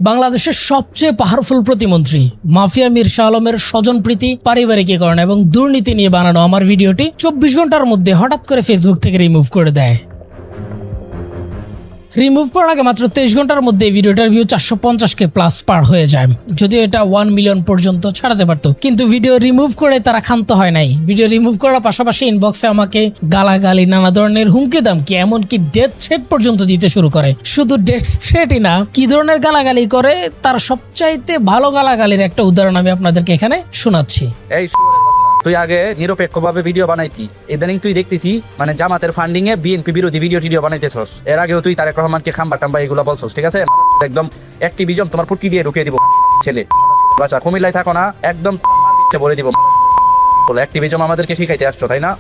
বাংলাদেশের সবচেয়ে পাওয়ারফুল প্রতিমন্ত্রী মাফিয়া মীর শাহ আলমের স্বজনপ্রীতি, পারিবারিকীকরণ এবং দুর্নীতি নিয়ে বানানো আমার ভিডিওটি 24 ঘন্টার মধ্যে হঠাৎ করে ফেসবুক থেকে রিমুভ করে দেয়। রিমুভ করার আগে মাত্র 23 ঘন্টার মধ্যে ভিডিওটার ভিউ 450K প্লাস পার হয়ে যায়। যদিও এটা 1 মিলিয়ন পর্যন্ত ছাড়াতে পারতো, কিন্তু ভিডিও রিমুভ করে তারা ক্ষান্ত হয় নাই। ভিডিও রিমুভ করার পাশাপাশি ইনবক্সে আমাকে গালাগালি, নানা ধরনের হুমকি দামকি, এমনকি ডেথ থ্রেট পর্যন্ত দিতে শুরু করে। শুধু ডেথ থ্রেটই না, কি ধরনের গালাগালি করে তার সবচাইতে ভালো গালাগালির একটা উদাহরণ আমি আপনাদেরকে এখানে শোনাচ্ছি। তুই আগে নিরপেক্ষভাবে ভিডিও বানাইতি, ইদানিং তুই দেখতেছি মানে জামাতের ফান্ডিং এ বিএনপি বিরোধী ভিডিও বানাইতেছস। এর আগেও তুই তারেক রহমানকে খাম্বা টাম্বা এগুলো বলছস, ঠিক আছে? একদম অ্যাক্টিভিজম তোমার ফুটকি দিয়ে ঢুকিয়ে দিব ছেলে। বাসা কুমিল্লায় থাকো না, একদম বলে দিব। অ্যাক্টিভিজম আমাদেরকে শিখাইতে আসছো, তাই না?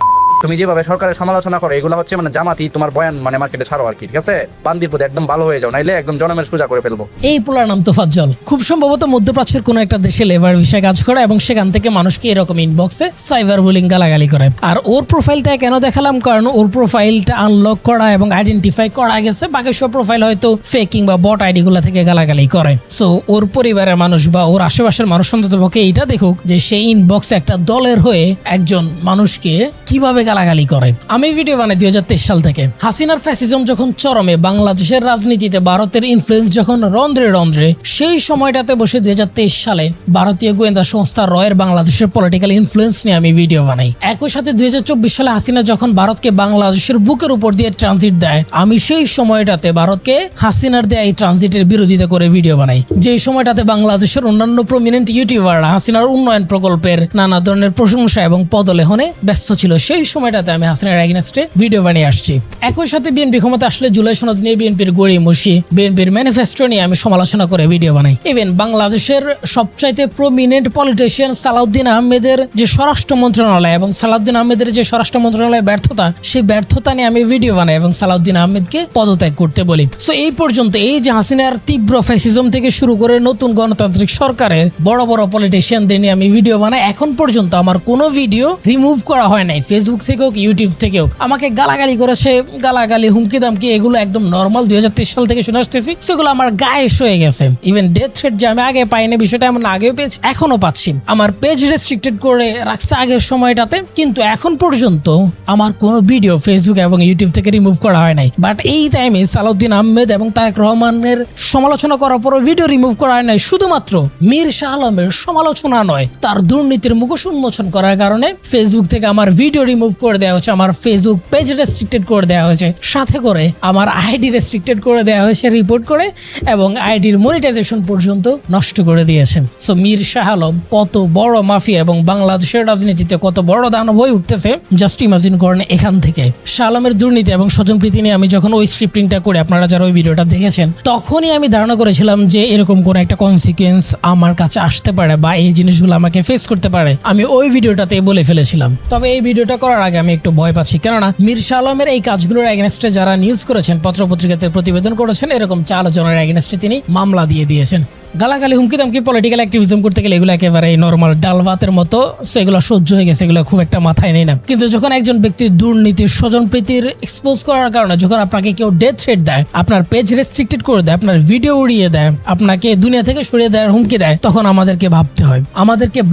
তুমি যেভাবে সরকারের সমালোচনা করো, এগুলো হচ্ছে মানে জামাতি তোমার বয়ান মানে মার্কেটে ছাড়ো আর কি, ঠিক আছে? বান্দির পথে একদম ভালো হয়ে যাও, নাইলে একদম জনমের সোজা করে ফেলবো। এই পোলার নাম তোফাজ্জল, খুব সম্ভবত মধ্যপ্রাচ্যের কোনো একটা দেশে লেবার ভিসায় কাজ করে এবং সেখান থেকে মানুষকে এরকম ইনবক্সে সাইবার বুলিং গালাগালি করে। আর ওর প্রোফাইলটা কেন দেখালাম, কারণ ওর প্রোফাইলটা আনলক করা এবং আইডেন্টিফাই করা গেছে। বাকি সব প্রোফাইল হয়তো ফেক কিংবা বট আইডি গুলা থেকে গালাগালি করে। সো ওর পরিবারের মানুষ বা ওর আশেপাশের মানুষ অন্ততপক্ষে এইটা দেখুক যে সেই ইনবক্সে একটা দলের হয়ে একজন মানুষকে কিভাবে গালাগালি করে। আমি ভিডিও বানাই 2023 সাল থেকে। হাসিনার ফ্যাসিজম যখন চরমে, বাংলাদেশের রাজনীতিতে ভারতের ইনফ্লুয়েন্স যখন রন্ধ্রে রন্ধ্রে, সেই সময়টাতে বসে 2023 সালে ভারতীয় গোয়েন্দা সংস্থা রয়ের বাংলাদেশের পলিটিক্যাল ইনফ্লুয়েন্স নিয়ে আমি ভিডিও বানাই। একই সাথে 2024 সালে হাসিনা যখন ভারতকে বাংলাদেশের বুকের উপর দিয়ে ট্রানজিট দেয়, আমি সেই সময়টাতে ভারতকে হাসিনার দেয়া এই ট্রানজিটের বিরোধিতা করে ভিডিও বানাই। যেই সময়টাতে বাংলাদেশের অন্যান্য প্রমিনেন্ট ইউটিউবাররা হাসিনার উন্নয়ন প্রকল্পের নানা ধরনের প্রশংসা এবং পদলেহনে ব্যস্ত ছিল, সেই সময়টাতে আমি হাসিনার এগেইনস্টে ভিডিও বানিয়ে আসছি। একই সাথে বিএনপি ক্ষমতা আসলে জুলাই সনদ নিয়ে, বিএনপির গড়িমসি, বিএনপির ম্যানিফেস্টো নিয়ে আমি সমালোচনা করে ভিডিও বানাই। ইভেন বাংলাদেশের সবচাইতে প্রমিনেন্ট পলিটিশিয়ান সালাউদ্দিন আহমেদের যে স্বরাষ্ট্র মন্ত্রণালয় এবং সালাউদ্দিন আহমেদের যে স্বরাষ্ট্র মন্ত্রণালয়ের ব্যর্থতা, সেই ব্যর্থতা নিয়ে আমি ভিডিও বানাই এবং সালাউদ্দিন আহমেদকে পদত্যাগ করতে বলি। সো এই পর্যন্ত এই যে হাসিনার তীব্র ফ্যাসিজম থেকে শুরু করে নতুন গণতান্ত্রিক সরকারের বড় বড় পলিটিশিয়ানদের নিয়ে আমি ভিডিও বানাই। এখন পর্যন্ত আমার কোনো ভিডিও রিমুভ করা হয় নাই, ফেসবুক থেকে হোক, ইউটিউব থেকে হোক। আমাকে গালাগালি করেছে, গালাগালি, হুমকি দামকি, এগুলো একদম নর্মাল 2023 সাল থেকে শুনে আসতেছি। সেগুলো আমার গায়ে হয়ে গেছে। ইভেন ডেথ থ্রেট যে আমি আগে পাইনি, বিষয়টা এমন আগেও পেয়েছি, এখনো পাচ্ছি। আমার পেজ রেস্ট্রিক্টেড করে রাখছে আগের সময়টাতে, কিন্তু এখন পর্যন্ত আমার কোনো ভিডিও ফেসবুক এবং ইউটিউব থেকে রিমুভ করা হয় নাই। বাট এই টাইমে সালাউদ্দিন আহমেদ এবং তারেক রহমানের সমালোচনা করার পরও ভিডিও রিমুভ করা হয় নাই, শুধুমাত্র মীর শাহ আলমের সমালোচনা নয়, তার দুর্নীতির মুখোশ উন্মোচন করার কারণে ফেসবুক থেকে আমার ভিডিও রিমুভ করে দেওয়া হচ্ছে, আমার ফেসবুক পেজ রেস্ট্রিক্টেড করে দেওয়া হয়েছে, সাথে করে আমার আইডি রেস্ট্রিক্টেড করে দেওয়া হয়েছে রিপোর্ট করে, এবং আইডির মনিটাইজেশন পর্যন্ত নষ্ট করে দিয়েছে। সো মীর শাহ আলম কত বড় মাফিয়া এবং বাংলাদেশের রাজনীতিতে কত বড় দানব হয়ে উঠতেছে, জাস্ট ইমাজিন করেন। এখান থেকে শাহ আলমের দুর্নীতি এবং স্বজনপ্রীতি নিয়ে আমি যখন ওই স্ক্রিপ্টিংটা করে, আপনারা যারা ওই ভিডিওটা দেখেছেন, তখনই আমি ধারণা করেছিলাম যে এরকম কোন একটা কনসিকুয়েন্স আমার কাছে আসতে পারে বা এই জিনিসগুলো আমাকে ফেস করতে পারে। আমি ওই ভিডিওটাতে বলে ফেলেছিলাম। তবে এই ভিডিওটা করার আগে আমি একটু ভয় পাচ্ছি, কেননা মীর শাহ আলমের এই কাজগুলোর এগেনস্টে যারা নিউজ করেছেন, পত্রপত্রিকাতে প্রতিবেদন করেছেন, এরকম 4 জনের এগেনস্টে তিনি মামলা দিয়ে দিয়েছেন। গালাগালি, হুমকি দামকি, পলিটিক্যাল অ্যাক্টিভিজম করতে গেলে এগুলো একেবারে নর্মাল ডাল ভাতের মতো, সেগুলো সহ্য হয়ে গেছে, এগুলো খুব একটা মাথায় নেই না। কিন্তু যখন একজন ব্যক্তির দুর্নীতির, স্বজনপ্রীতির এক্সপোজ করার কারণে যখন আপনাকে কেউ ডেথ থ্রেট দেয়, আপনার পেজ রেস্ট্রিক্টেড করে দেয়, আপনার ভিডিও উড়িয়ে দেয়, আপনাকে দুনিয়া থেকে সরিয়ে দেওয়ার হুমকি দেয়, তখন আমাদেরকে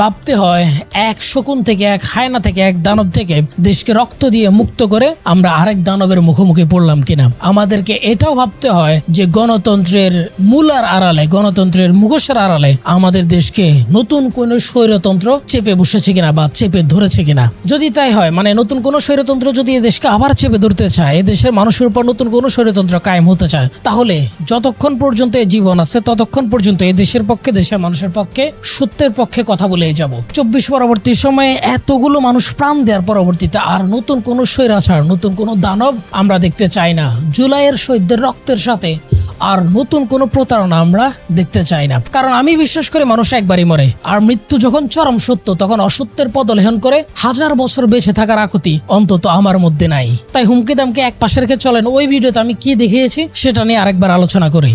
ভাবতে হয় এক শকুন থেকে, এক হায়না থেকে, এক দানব থেকে দেশকে রক্ত দিয়ে মুক্ত করে আমরা আরেক দানবের মুখোমুখি পড়লাম কিনা। আমাদেরকে এটাও ভাবতে হয় যে গণতন্ত্রের মূলার আড়ালে, গণতন্ত্রের মুখোশের আড়ালে আমাদের দেশকে নতুন কোন স্বৈরতন্ত্র চেপে বসেছে কিনা বা চেপে ধরেছে কিনা। যদি তাই হয়, মানে নতুন কোন স্বৈরতন্ত্র যদি এই দেশকে আবার চেপে ধরতে চায়, এই দেশের মানুষের উপর নতুন কোন স্বৈরতন্ত্র কায়েম হতে চায়, তাহলে যতক্ষণ পর্যন্ত এই জীবন আছে ততক্ষণ পর্যন্ত এই দেশের পক্ষে, দেশের মানুষের পক্ষে, সত্যের পক্ষে কথা বলেই যাব। 24 পরবর্তী সময়ে এতগুলো মানুষ প্রাণ দেওয়ার পরবর্তীতে আর নতুন কোন স্বৈরাচার, নতুন কোন দানব আমরা দেখতে চাই না। জুলাইয়ের শহীদদের রক্তের সাথে আর নতুন কোনো প্রতারণা আমরা দেখতে চাই না। কারণ আমি বিশ্বাস করি মানুষ একবারই মরে, আর মৃত্যু যখন চরম সত্য, তখন অসত্যের পদলেহন করে 1000 বছর বেঁচে থাকার আকুতি অন্তত আমার মধ্যে নাই। তাই হুমকি দামকে এক পাশে রেখে চলেন ওই ভিডিওতে আমি কি দেখিয়েছি সেটা নিয়ে আরেকবার আলোচনা করি।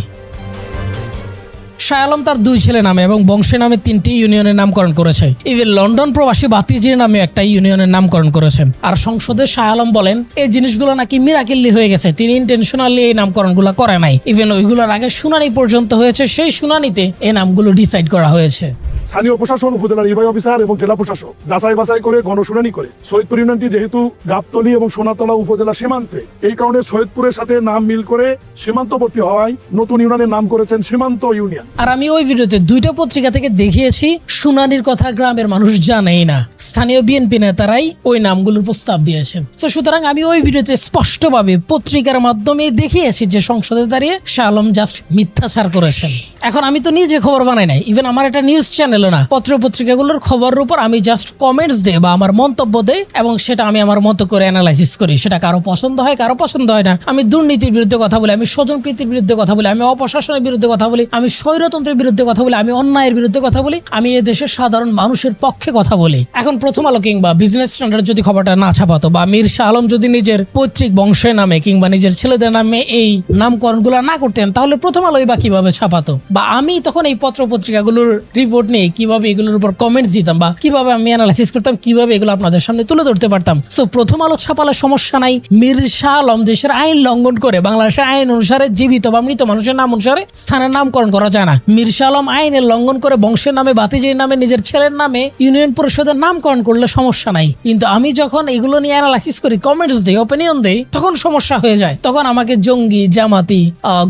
শাহ আলম তার 2 ছেলে নামে এবং বংশের নামে 3টি ইউনিয়নের নামকরণ করেছে। ইভেন লন্ডন প্রবাসী বাতিজির নামে একটা ইউনিয়নের নামকরণ করেছে। আর সংসদে শাহ আলম বলেন এই জিনিসগুলো নাকি মিরাকেলি হয়ে গেছে, তিনি ইন্টেনশনালি এই নামকরণগুলো করে নাই। ইভেন ওইগুলোর আগে শুনানি পর্যন্ত হয়েছে, সেই শুনানিতে এই নামগুলো ডিসাইড করা হয়েছে। স্থানীয় প্রশাসন, উপজেলা নির্বাহী অফিসার এবং জেলা প্রশাসক যাচাই বাছাই করে গণশুনানি করে সৈয়দপুর ইউনিয়নটি যেহেতু গাবতলী এবং সোনাতলা উপজেলা সীমান্তে, এই কারণে সৈয়দপুরের সাথে নাম মিল করে সীমান্তবর্তী হওয়ায় নতুন ইউনিয়নের নাম করেছেন সীমান্ত ইউনিয়ন। আর আমি ওই ভিডিওতে 2টা পত্রিকা থেকে দেখিয়েছি শুনানির কথা গ্রামের মানুষ জানেই না, স্থানীয় বিএনপি নেতারাই ওই নামগুলোর প্রস্তাব দিয়েছেন। তো সুতরাং আমি ওই ভিডিওতে স্পষ্টভাবে পত্রিকার মাধ্যমে দেখিয়েছি যে সংসদে দাঁড়িয়ে শাহ আলম জাস্ট মিথ্যাচার করেছেন। এখন আমি তো নিজে খবর বানাই নাই, ইভেন আমার একটা নিউজ চ্যানেলও না, পত্র পত্রিকাগুলোর খবরের উপর আমি জাস্ট কমেন্টস দেই বা আমার মন্তব্য দেই এবং সেটা আমি আমার মতো করে অ্যানালাইসিস করি। সেটা কারো পছন্দ হয়, কারো পছন্দ হয় না। আমি দুর্নীতির বিরুদ্ধে কথা বলি, আমি স্বজনপ্রীতির বিরুদ্ধে কথা বলি, আমি অপশাসনের বিরুদ্ধে কথা বলি, আমি স্বৈরতন্ত্রের বিরুদ্ধে কথা বলি, আমি অন্যায়ের বিরুদ্ধে কথা বলি, আমি এই দেশের সাধারণ মানুষের পক্ষে কথা বলি। এখন প্রথম আলো কিংবা বিজনেস স্ট্যান্ডার্ড যদি খবরটা না ছাপাতো বা মীর শাহ আলম যদি নিজের পৈতৃক বংশের নামে কিংবা নিজের ছেলেদের নামে এই নামকরণগুলো না করতেন, তাহলে প্রথম আলোই বা কিভাবে ছাপাতো? বা আমি তখন এই পত্র পত্রিকাগুলোর রিপোর্ট নিয়ে কিভাবে এগুলোর উপর কমেন্টস দিতাম বা কিভাবে আমি অ্যানালাইসিস করতাম, কিভাবে এগুলো আপনাদের সামনে তুলে ধরতে পারতাম? সো প্রথম আলো ছাপালে সমস্যা নাই। মীর শাহ আলম দেশের আইন লঙ্ঘন করে বাংলাদেশের আইন অনুসারে জীবিত বা মৃত মানুষের নাম অনুসারে স্থানের নামকরণ করা যায় না। মীর শাহ আলম আইনের লঙ্ঘন করে বংশের নামে, বাতিজির নামে, নিজের ছেলের নামে ইউনিয়ন পরিষদের নামকরণ করলে সমস্যা নাই। কিন্তু আমি যখন এগুলো নিয়ে অ্যানালাইসিস করি, কমেন্টস দিই, ওপিনিয়ন দিই, তখন সমস্যা হয়ে যায়। তখন আমাকে জঙ্গি, জামাতি,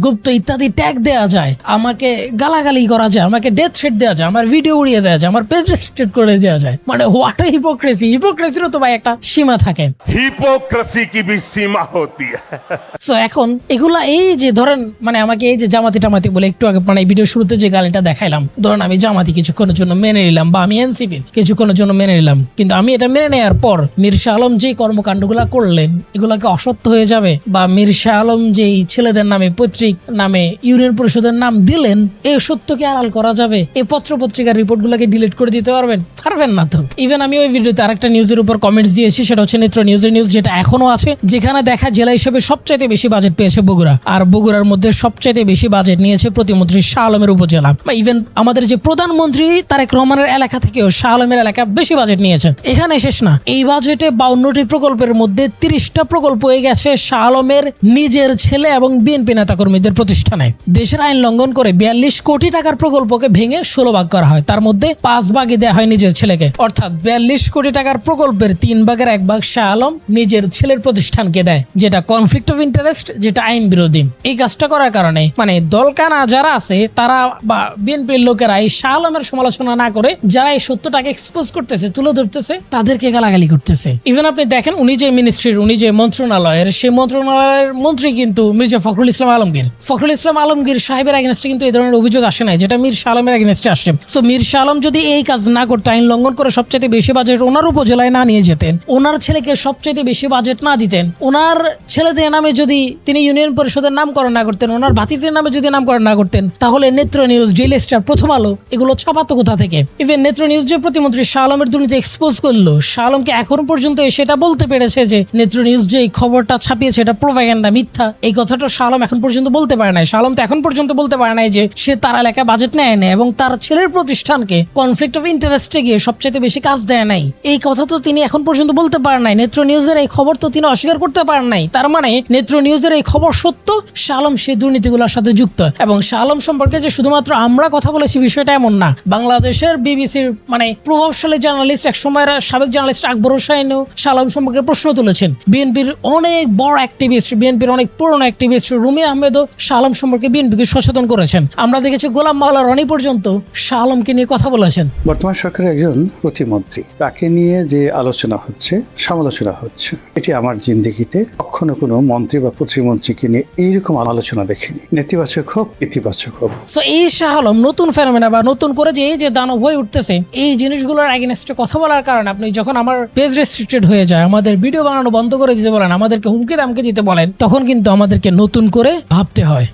গুপ্ত ইত্যাদি ট্যাগ দেওয়া যায়, আমাকে গালাগালি করা যায়, আমাকে ডেথ থ্রেট দেওয়া যায়, আমার ভিডিও উড়িয়ে দেওয়া যায়, আমার পেজ রেস্ট্রিক্টেড করে দেওয়া যায়। মানে হোয়াট এ হিপোক্রেসি! হিপোক্রেসিরও তো ভাই একটা সীমা থাকে। हिपोक्रेसी की भी सीमा होती है। সো এখন এগুলা এই যে ধরেন মানে আমাকে এই যে জামাতি টামাতি বলে একটু আগে মানে ভিডিও শুরুতে যে গালিটা দেখাইলাম, ধরেন আমি জামাতি কিছুক্ষণের জন্য মেনে নিলাম বা আমি এনসিপি কিছুক্ষণের জন্য মেনে নিলাম, কিন্তু আমি এটা মেনে নেওয়ার পর মীর শাহ আলম যে কর্মকাণ্ডগুলা করলেন এগুলাকে অসত্য হয়ে যাবে? বা মীর শাহ আলম যেই ছেলেদের নামে, পৈতৃক নামে ইউনিয়ন পরিষদের নাম দিলেন, এই সত্যকে আড়াল করা যাবে? এই পত্র পত্রিকার রিপোর্টগুলোকে ডিলিট করে দিতে পারবেন? পারবেন না তো। ইভেন আমি ওই ভিডিওতে আরেকটা নিউজের উপর কমেন্টস দিয়েছি, সেটা হচ্ছে নেত্র নিউজের নিউজ, যেটা এখনো আছে, যেখানে দেখা জেলা হিসেবে সবচাইতে বেশি বাজেট পেয়েছে বগুড়া। আর বগুড়ার মধ্যে সবচাইতে বেশি বাজেট নিয়েছে প্রতিমন্ত্রী শাহ আলমের উপজেলা। বা ইভেন আমাদের যে প্রধানমন্ত্রী তারেক রহমানের এলাকা থেকেও শাহ আলমের এলাকা বেশি বাজেট নিয়েছে। এখানে শেষ না, এই বাজেটে 52টি প্রকল্পের মধ্যে 30টা প্রকল্প হয়ে গেছে শাহ আলমের নিজের ছেলে এবং বিএনপি নেতাকর্মীদের প্রতিষ্ঠানে। দেশের আইন লঙ্ঘন করে 42 কোটি টাকার প্রকল্পকে ভেঙে 16 ভাগ করা হয়, তার মধ্যে 5 ভাগই দেওয়া হয় নিজের ছেলেকে। অর্থাৎ 42 কোটি টাকার প্রকল্পের 3 ভাগের 1 ভাগ শাহ আলম নিজের ছেলের প্রতিষ্ঠানকে দেয়, যেটা কনফ্লিক্ট অফ ইন্টারেস্ট, যেটা আইন বিরোধী। এই কাজটা করার কারণে মানে দলকানা যারা আছে তারা বা বিএনপির লোকেরা এই শাহ আলমের সমালোচনা না করে যারা এই সত্যটাকে এক্সপোজ করতেছে, তুলে ধরতেছে, তাদেরকে গালাগালি করতেছে। ইভেন আপনি দেখেন উনি যে মিনিস্ট্রির, উনি যে মন্ত্রণালয়ের, সেই মন্ত্রণালয়ের মন্ত্রী কিন্তু মির্জা ফখরুল ইসলাম আলমগীর। ফখরুল ইসলাম আলমগীর সাহেবের এগেনস্টে কিন্তু এই ধরনের অভিযোগ আসে নাই, যেটা মীর শাহ আলমের এগেনস্টে আসছে। সো মীর শাহ আলম যদি এই কাজ না করতে, আইন লঙ্ঘন করে সবচেয়ে বেশি বাজেট ওনার উপজেলায় না নিয়ে যেতেন, ওনার ছেলেকে সবচেয়ে বেশি বাজেট না দিতেন, ওনার ছেলেদের নামে যদি তিনি ইউনিয়ন পরিষদের নামকরণ না করতেন, ওনার ভাতিজের নামে যদি নামকরণ না করতেন, তাহলে নেত্র নিউজ, ডেইলি স্টার, প্রথম আলো এগুলো ছাপাতো কোথা থেকে? ইভেন নেত্র নিউজ যে প্রতিমন্ত্রী শাহ আলমের দুর্নীতি এক্সপোজ করলো, শাহ আলমকে এখন পর্যন্ত সেটা বলতে পেরেছে যে নেত্র নিউজ যে খবরটা ছাপিয়েছে এটা প্রোপাগান্ডা, মিথ্যা। এই কথাটা শাহ আলম এখন পর্যন্ত বলতে পারে নাই। শাহ আলম তো এখন পর্যন্ত বলতে পারে নাই যে সে তার এলাকায় বাজেট নেয় না এবং তার ছেলের প্রতিষ্ঠানকে কনফ্লিক্ট অফ ইন্টারেস্টে গিয়ে সবচেয়ে বেশি কাজ দেয় নাই। এই কথা তো তিনি এখন পর্যন্ত বলতে পারেন নাই। নেত্র নিউজের এই খবর তো তিনি অস্বীকার করতে পারেন নাই। তার মানে নেত্র নিউজের এই খবর সত্য, শাহ আলম সেই দুর্নীতিগুলোর সাথে যুক্ত। এবং শাহ আলম সম্পর্কে যে শুধুমাত্র আমরা কথা বলেছি বিষয়টা এমন না। বাংলাদেশের বিবিসির মানে প্রভাবশালী জার্নালিস্ট, এক সময়ের সাবেক জার্নালিস্ট আকবর হোসাইনও শাহ আলম সম্পর্কে প্রশ্ন তুলেছেন। বিএনপির অনেক বড় অ্যাক্টিভিস্ট, বিএনপির অনেক পুরনো অ্যাক্টিভিস্ট রুমি আহমেদও শাহ আলম সম্পর্কে বিএনপিকে সচেতন করেছেন। আমরা দেখেছি গোলাম মাওলা রনি পর্যন্ত শাহ আলমকে নিয়ে কথা বলেছেন। বর্তমান সরকারের একজন প্রতিমন্ত্রী, তাকে নিয়ে যে আলোচনা হচ্ছে, সমালোচনা হচ্ছে, এটি আমার জিন্দেগিতে কখনো কোনো মন্ত্রী বা প্রতিমন্ত্রীকে নিয়ে এইরকম আলোচনা দেখিনি। নেতিবাচক হোক, ইতিবাচক হোক। সো এই শাহ আলম নতুন ফেনোমেনা বা নতুন করে যে এই যে দানব হয়ে উঠতেছে, এই জিনিসগুলোর এগেইনস্টে কথা বলার কারণে আপনি যখন আমার পেজ রেস্ট্রিক্টেড হয়ে যায়, আমাদের ভিডিও বানানো বন্ধ করে দিতে বলেন, আমাদেরকে হুমকি দামকে দিতে বলেন, তখন কিন্তু আমাদেরকে নতুন করে ভাবতে হয়।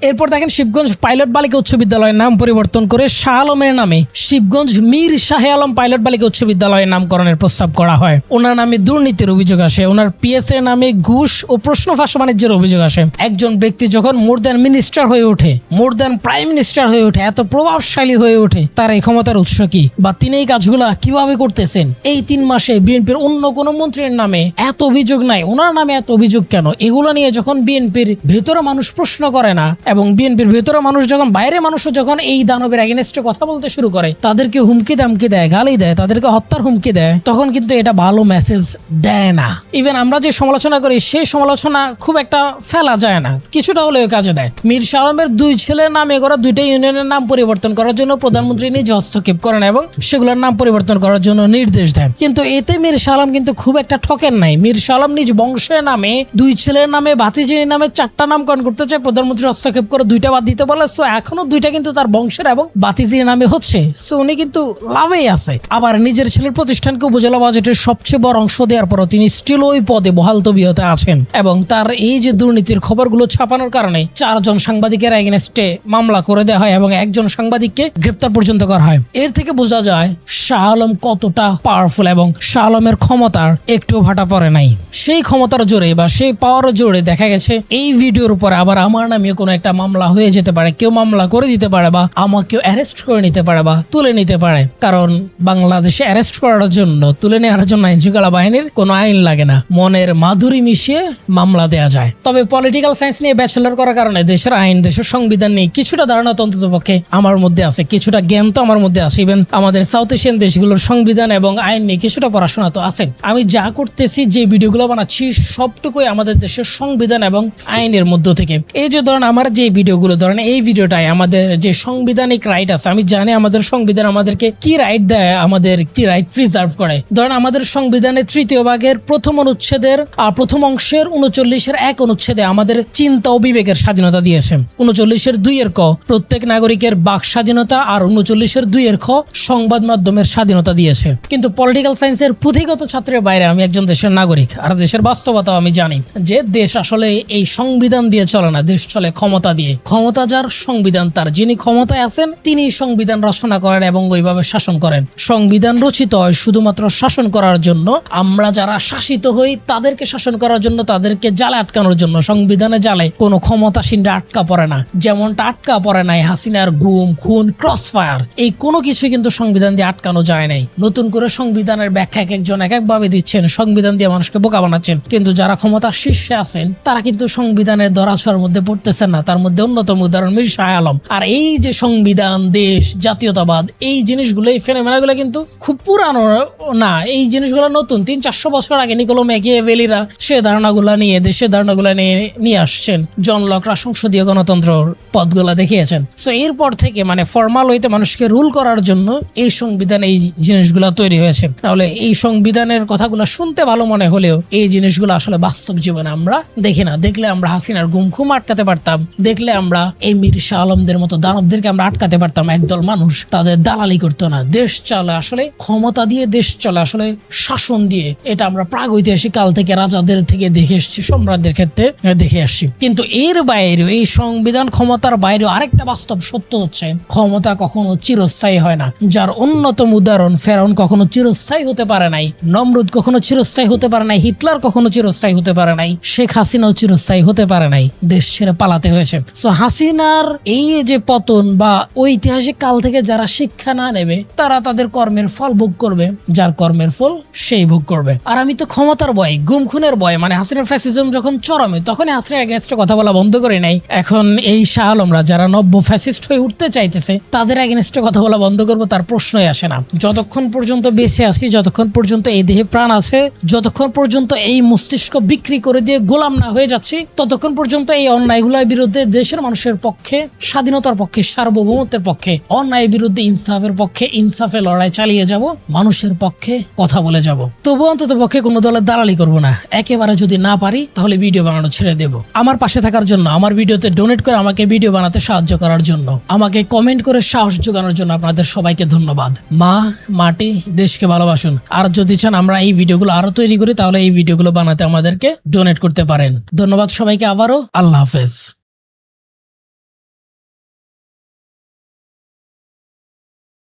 এরপর দেখেন শিবগঞ্জ পাইলট বালিকা উচ্চ বিদ্যালয়ের নাম পরিবর্তন করে শাহ আলমের নামে শিবগঞ্জ মীর শাহে আলম পাইলট বালিকা উচ্চ বিদ্যালয়ের নামকরণের প্রস্তাব করা হয়। ওনার নামে দুর্নীতির অভিযোগ আসে, ওনার পিএস এর নামে ঘুষ ও প্রশ্ন ফাঁস বাণিজ্যের অভিযোগ আসে। একজন ব্যক্তি যখন মোর দ্যান মিনিস্টার হয়ে ওঠে, মোর দ্যান প্রাইম মিনিস্টার হয়ে ওঠে, এত প্রভাবশালী হয়ে ওঠে, তার এই ক্ষমতার উৎস কি বা তিনি এই কাজগুলা কিভাবে করতেছেন? এই 3 মাসে বিএনপির অন্য কোনো মন্ত্রীর নামে এত অভিযোগ নাই, ওনার নামে এত অভিযোগ কেন? এগুলো নিয়ে যখন বিএনপির ভেতরে মানুষ প্রশ্ন করে না, এবং বিএনপির ভেতরে মানুষ যখন, বাইরে মানুষও যখন এই দানবের এগেনস্টে কথা বলতে শুরু করে, তাদেরকে হুমকি দামকি দেয়, গালি দেয়, তাদেরকে হত্যার হুমকি দেয়, তখন কিন্তু এটা ভালো মেসেজ দেয় না। ইভেন আমরা যে সমালোচনা করি সেই সমালোচনা খুব একটা ফেলা যায় না, কিছুটা হলেও কাজে দেয়। মীর শাহ আলমের 2 ছেলের নামে করা 2টা ইউনিয়নের নাম পরিবর্তন করার জন্য প্রধানমন্ত্রী নিজে হস্তক্ষেপ করেন এবং সেগুলোর নাম পরিবর্তন করার জন্য নির্দেশ দেন। কিন্তু এতে মীর শাহ আলম কিন্তু খুব একটা ঠকেন নাই। মীর শাহ আলম নিজ বংশের নামে 2 ছেলের নামে ভাতিজির নামে 4টা নামকরণ করতে চায়, প্রধানমন্ত্রী হস্তক্ষেপ করে 2টা বাদ দিতে বলে। সো এখনো 2টা কিন্তু তার বংশের এবং ভাতিজির নামে হচ্ছে। সো উনি কিন্তু লাভেই আছে। আবার নিজের ছেলের প্রতিষ্ঠানকে উপজেলা বাজেটের সবচেয়ে বড় অংশ দেওয়ার পরও তিনি স্টিল ওই পদে বহাল তবিয়তে আছেন, এবং তার এই যে দুর্নীতির খবরগুলো ছাপানোর কারণে 4 জন সাংবাদিকের এগেনস্টে মামলা করে দেওয়া হয় এবং 1 জন সাংবাদিককে গ্রেপ্তার পর্যন্ত করা হয়। এর থেকে বোঝা যায় শাহ আলম কতটা পাওয়ারফুল, এবং শাহ আলমের ক্ষমতার একটু ভাটা পড়ে নাই। সেই ক্ষমতার জোরে বা সেই পাওয়ার জোরে দেখা গেছে এই ভিডিওর উপরে আবার আমার নামে কোনো একটা মামলা হয়ে যেতে পারে, কেউ মামলা করে দিতে পারে, বা আমাকেও অ্যারেস্ট করে নিতে পারে বা তুলে নিতে পারে। কারণ বাংলাদেশে অ্যারেস্ট করার জন্য, তুলে নেওয়ার জন্য আইনশৃঙ্খলা বাহিনীর কোনো আইন লাগে না, মনের মাধুরী মিশিয়ে মামলা দেয়া যায়। তবে পলিটিক্যাল সায়েন্স নিয়ে ব্যাচেলর করার কারণে দেশের আইন, দেশের সংবিধান নিয়ে কিছুটা ধারণা তো অন্ততপক্ষে আমার মধ্যে আছে, কিছুটা জ্ঞান তো আমার মধ্যে আছে। ইভেন আমাদের সাউথ এশিয়ান দেশগুলোর সংবিধান এবং আইন নিয়ে কিছুটা পড়াশোনা তো আছে। আমি যা করতেছি, যে ভিডিওগুলো বানাচ্ছি, সবটুকুই আমাদের দেশের সংবিধান এবং আইনের মধ্য থেকে। এই যে ধরেন আমার যে ভিডিওগুলো, ধরেন এই ভিডিওটাই আমাদের যে সাংবিধানিক রাইট আছে, আমি জানি আমাদের সংবিধান আমাদেরকে কি রাইট দেয়, আমাদের কি রাইট প্রিজার্ভ করে। ধরেন আমাদের সংবিধানের 3য় ভাগের 1ম অনুচ্ছেদের 1ম অংশের 39-এর 1 অনুচ্ছেদে আমাদের চিন্তা ও বিবেকের স্বাধীনতা দিয়েছে। 39-এর 2-এর ক প্রত্যেক নাগরিকের বাক স্বাধীনতা, আর 39-এর 2-এর খ সংবাদ মাধ্যমের স্বাধীনতা দিয়েছে। কিন্তু পলিটিক্যাল সায়েন্সের পুঁথিগত ছাত্রের বাইরে আমি একজন দেশের নাগরিক, আর দেশের বাস্তবতাও আমি জানি যে দেশ আসলে এই সংবিধান দিয়ে চলে না, দেশ চলে ক্ষমতা দিয়ে। ক্ষমতা যার, সংবিধান তার। যিনি ক্ষমতায় আছেন তিনি সংবিধান রচনা করেন এবং ওইভাবে শাসন করেন। সংবিধান রচিত হয় শুধুমাত্র শাসন করার জন্য। আমরা যারা শাসিত হই তাদেরকে শাসন করার জন্য, তাদেরকে জালে আটকানোর জন্য। সংবিধানে জালে কোনো ক্ষমতাসীনরা আটকা পড়ে না, যেমনটা আটকা পড়ে নাই হাসিনার গুম, খুন, ক্রসফায়ার। এই কোনো কিছুই কিন্তু সংবিধান দিয়ে আটকানো যায় নাই। নতুন করে সংবিধানের ব্যাখ্যা এক একজন এক একভাবে দিচ্ছেন, সংবিধান দিয়ে মানুষকে বোকা বানাচ্ছেন। কিন্তু যারা ক্ষমতার শীর্ষে আছেন তারা কিন্তু সংবিধানের ধরাছোঁয়ার মধ্যে পড়তেছেন না। তার মধ্যে অন্যতম উদাহরণ মীর শাহ আলম। আর এই যে সংবিধান, দেশ, জাতীয়তাবাদ, এই জিনিসগুলো, এই ফেনোমেনাগুলো কিন্তু খুব পুরানো না, এই জিনিসগুলো নতুন। 300-400 বছর আগে নিকোলো ম্যাকিয়াভেলিরা সে ধারণাগুলো নিয়ে, দেশের ধারণাগুলো নিয়ে আসছেন। জন লকরা সংসদীয় গণতন্ত্র পদগুলা দেখিয়েছেন। সো এরপর থেকে মানে ফর্মাল হইতে মানুষকে রুল করার জন্য এই সংবিধান, এই জিনিসগুলো তৈরি হয়েছে। তাহলে এই সংবিধানের কথাগুলো শুনতে ভালো মনে হলেও এই জিনিসগুলো আসলে বাস্তব জীবনে আমরা দেখি না। দেখলে আমরা হাসিনার গুম খুম আটকাতে পারতাম, দেখলে আমরা এই মীর শাহ আলমদের মতো দানবদেরকে আমরা আটকাতে পারতাম। একদল মানুষ তাদের দালালি করতো না। দেশ চলে আসলে ক্ষমতা দিয়ে, দেশ চলে আসলে শাসন দিয়ে। এটা আমরা প্রাগৈতিহাসিক কাল থেকে রাজাদের থেকে দেখে এসেছি, সম্রাটদের ক্ষেত্রে দেখে আসছি। কিন্তু এর বাইরেও, এই সংবিধান ক্ষমতার বাইরেও আরেকটা বাস্তব সত্য হচ্ছে, ক্ষমতা কখনো চিরস্থায়ী হয় না। যার অন্যতম উদাহরণ ফেরাউন কখনো চিরস্থায়ী হতে পারে নাই, নমরুদ কখনো চিরস্থায়ী হতে পারে নাই, হিটলার কখনো চিরস্থায়ী হতে পারে নাই, শেখ হাসিনাও চিরস্থায়ী হতে পারে নাই, দেশ ছেড়ে পালাতে হয়েছে। সো হাসিনার এই যে পতন বা ঐতিহাসিক কাল থেকে যারা শিক্ষা না নেবে তারা তাদের কর্মের ফল ভোগ করবে, যার কর্মের ফল সেই ভোগ করবে। আর আমি তো ক্ষমতার ভয়, গুম খুনের ভয়, মানে হাসিনার ফ্যাসিজম যখন চরমে, তখনই হাসিনার এগেনস্টে কথা বলা বন্ধ করে নাই। এখন এই শাহ আলমরা যারা নব্য ফ্যাসিস্ট হয়ে উঠতে চাইতেছে তাদের এগেনস্টে কথা বলা বন্ধ করবো, তার প্রশ্নই আসে না। যতক্ষণ পর্যন্ত বেঁচে আছি, যতক্ষণ পর্যন্ত এই দেহে প্রাণ আছে, যতক্ষণ পর্যন্ত এই মস্তিষ্ক বিক্রি করে দিয়ে গোলাম না হয়ে যাচ্ছি, ততক্ষণ পর্যন্ত এই অন্যায়গুলোর বিরুদ্ধে, দেশের মানুষের পক্ষে, স্বাধীনতার পক্ষে, সার্বভৌমত্বের পক্ষে, অন্যায়ের বিরুদ্ধে ইনসাফের পক্ষে ইনসাফের লড়াই চালিয়ে যাব, মানুষের পক্ষে কথা বলে যাব। তবু অন্তত পক্ষে কোনো দলের দালালি করবো না। একেবারে যদি না পারি তাহলে ভিডিও বানানো ছেড়ে দেব। আমার পাশে থাকার জন্য, আমার ভিডিওতে ডোনেট করে আমাকে ভিডিও বানাতে সাহায্য করার জন্য, আমাকে কমেন্ট করে সাহস যোগানোর জন্য আপনাদের সবাইকে ধন্যবাদ। মা, মাটি, দেশকে ভালোবাসুন। আর যদি চান আমরা এই ভিডিওগুলো আরো তৈরি করি তাহলে এই ভিডিওগুলো বানাতে আমাদেরকে ডোনেট করতে পারেন। ধন্যবাদ সবাইকে আবারও। আল্লাহ হাফেজ।